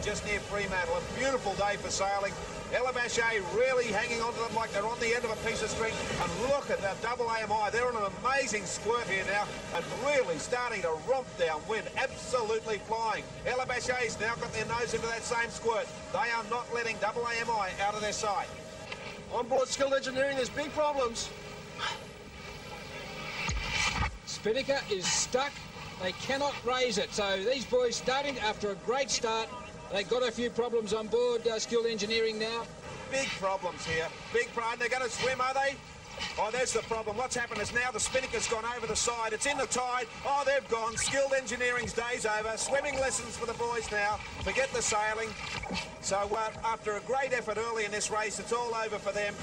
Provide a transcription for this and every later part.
Just near Fremantle, a beautiful day for sailing. Elabashay really hanging on to them like they're on the end of a piece of string. And look at that double AMI. They're on an amazing squirt here now and really starting to romp downwind, absolutely flying. Elabashay's now got their nose into that same squirt. They are not letting double AMI out of their sight. On board Skilled Engineering, there's big problems. Spinnaker is stuck. They cannot raise it. So these boys starting after a great start. They've got a few problems on board Skilled Engineering now. Big problems here. Big problem. They're going to swim, are they? Oh, there's the problem. What's happened is now the spinnaker's gone over the side. It's in the tide. Oh, they've gone. Skilled Engineering's day's over. Swimming lessons for the boys now. Forget the sailing. So after a great effort early in this race, it's all over for them.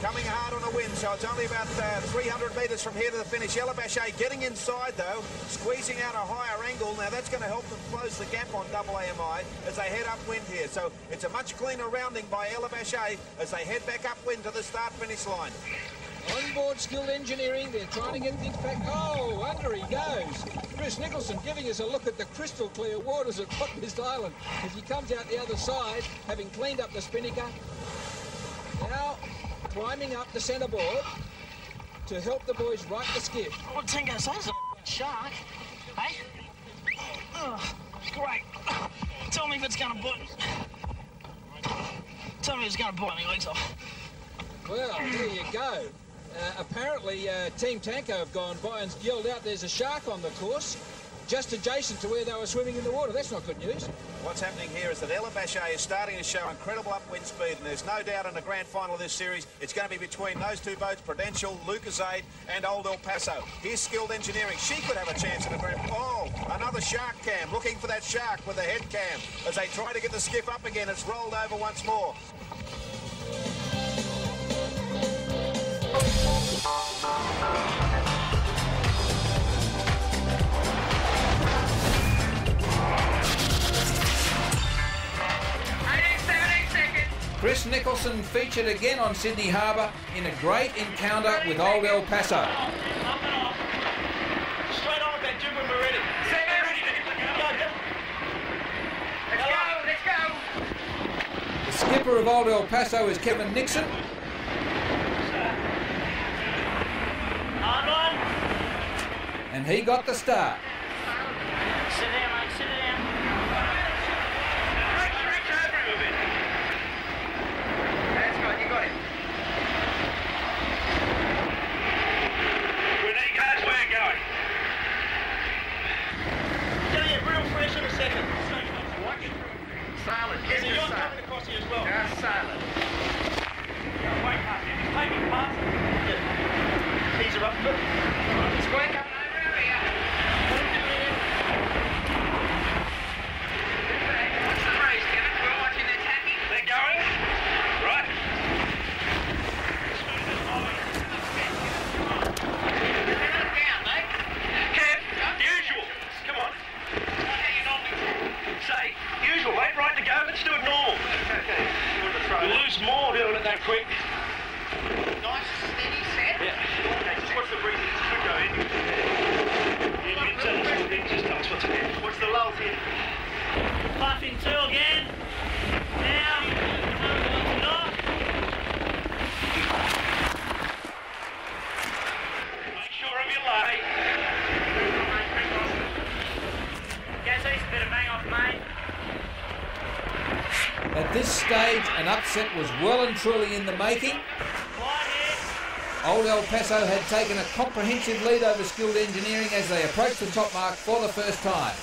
Coming hard on the wind, so it's only about 300 metres from here to the finish. Elabashay getting inside, though, squeezing out a higher angle. Now, that's going to help them close the gap on double AMI as they head upwind here. So it's a much cleaner rounding by Elabashay as they head back upwind to the start-finish line. On board Skilled Engineering, they're trying to get things back. Oh, under he goes. Chris Nicholson giving us a look at the crystal clear waters at Botanist Island as he comes out the other side, having cleaned up the spinnaker. Now climbing up the centre board to help the boys right the skiff. Oh, Tingo, so that's a shark, hey? Oh, great. Tell me if it's going to bite. Tell me if it's going to bite me legs off. Well, there you go. Apparently, Team Tanko have gone by and yelled out there's a shark on the course, just adjacent to where they were swimming in the water. That's not good news. What's happening here is that Elabashay is starting to show incredible upwind speed, and there's no doubt in the grand final of this series, it's going to be between those two boats, Prudential, Lucasade, and Old El Paso. Here's Skilled Engineering. She could have a chance in the grand. Oh, another shark cam, looking for that shark with the head cam. As they try to get the skiff up again, it's rolled over once more. Chris Nicholson featured again on Sydney Harbour in a great encounter with Old El Paso. Straight on with that jib when we're ready. The skipper of Old El Paso is Kevin Nixon. Hard line. And he got the start. Sit down, mate, sit down. At this stage, an upset was well and truly in the making. Old El Paso had taken a comprehensive lead over Skilled Engineering as they approached the top mark for the first time.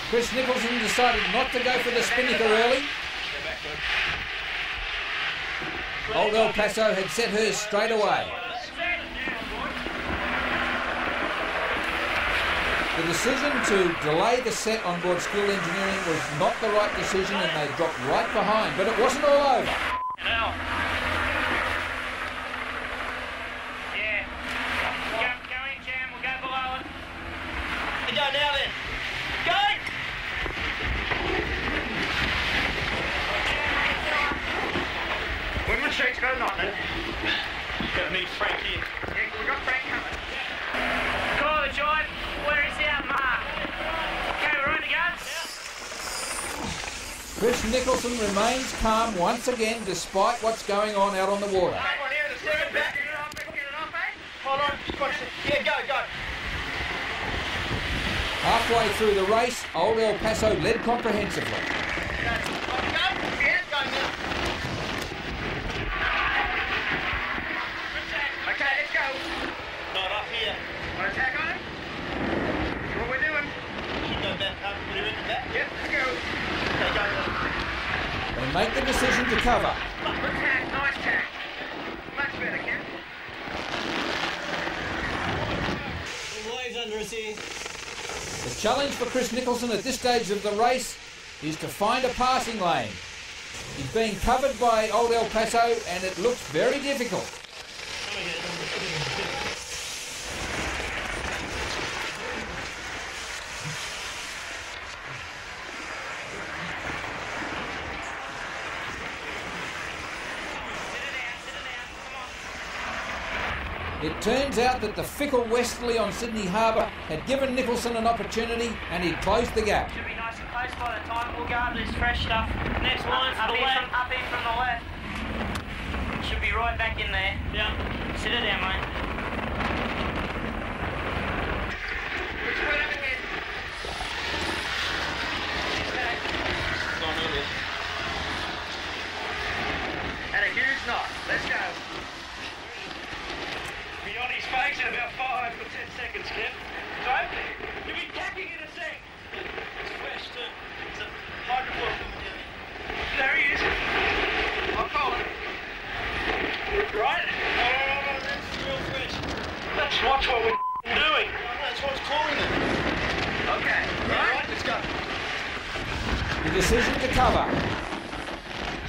Chris Nicholson decided not to go for the spinnaker early. Old El Paso had set hers straight away. The decision to delay the set on board Skilled Engineering was not the right decision, and they dropped right behind, but it wasn't all over. Now. Yeah. Go in, Jam. We'll go below it. Go now then. Go! Chris Nicholson remains calm once again despite what's going on out on the water. Hold on. Yeah, go. Halfway through the race, Old El Paso led comprehensively. Okay, let's go. Not up here. Want to tack on? What we're doing? Should go back up. Put him in the back. Yep, let's go. Okay, go. They make the decision to cover. Good tack, nice tack. Much better, Ken. Waves under us here. The challenge for Chris Nicholson at this stage of the race is to find a passing lane. He's being covered by Old El Paso and it looks very difficult. It turns out that the fickle westerly on Sydney Harbour had given Nicholson an opportunity and he'd closed the gap. Should be nice and close by the time we'll go up this fresh stuff. Next line to the left. Up in from the left. Should be right back in there. Yeah. Sit it down, mate. And a huge knot. Let's go. Be on his face in about 5 or 10 seconds, Ken. Right? You'll be tacking in a sec. It's fresh too. It's a hydroponic. There he is. I'll call it. Right? No, that's real fresh. That's what we're doing. That's what's calling it. Okay. Right? Let's go. The decision to cover.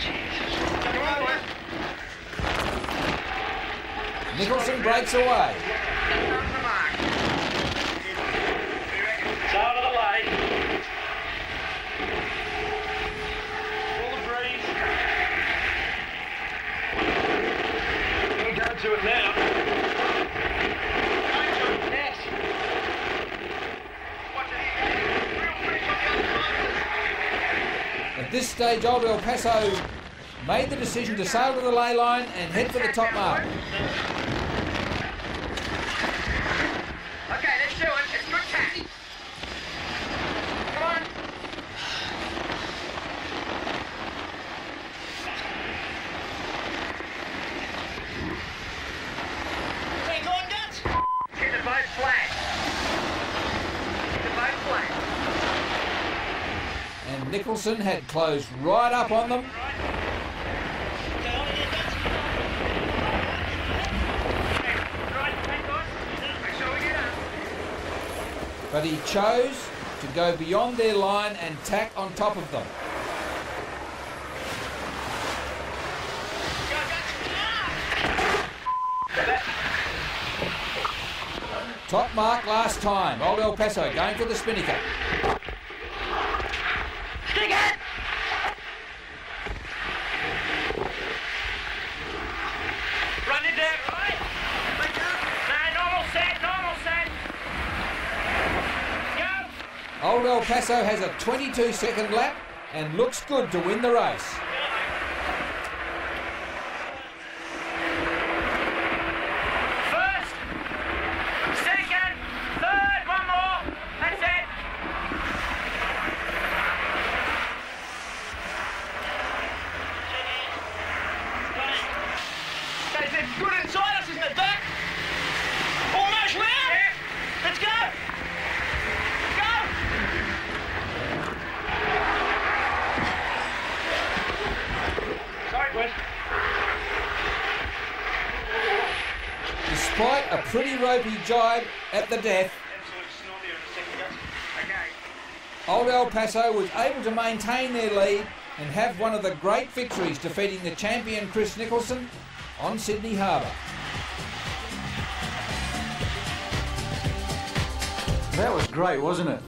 Jesus. Come on, boy. Nicholson breaks away. Sail to the lane. Full of breeze. We'll go to it now. Going to it, yes. At this stage, Old El Paso made the decision to sail to the ley line and head for the top mark. Okay, let's do it. It's good tack. Come on. Hey, go on, guts. Keep the boat flat. Keep the boat flat. And Nicholson had closed right up on them. But he chose to go beyond their line and tack on top of them. Top mark last time. Old El Paso going for the spinnaker. Stick it! Run it down, right? No, normal set. Go! Old El Paso has a 22-second lap and looks good to win the race. First, second, third, one more. That's it. It's good inside us, isn't it, Doc? Almost round. Yeah. Let's go. Sorry, Wes. Despite a pretty ropey jibe at the death, Old El Paso was able to maintain their lead and have one of the great victories defeating the champion Chris Nicholson on Sydney Harbour. That was great, wasn't it?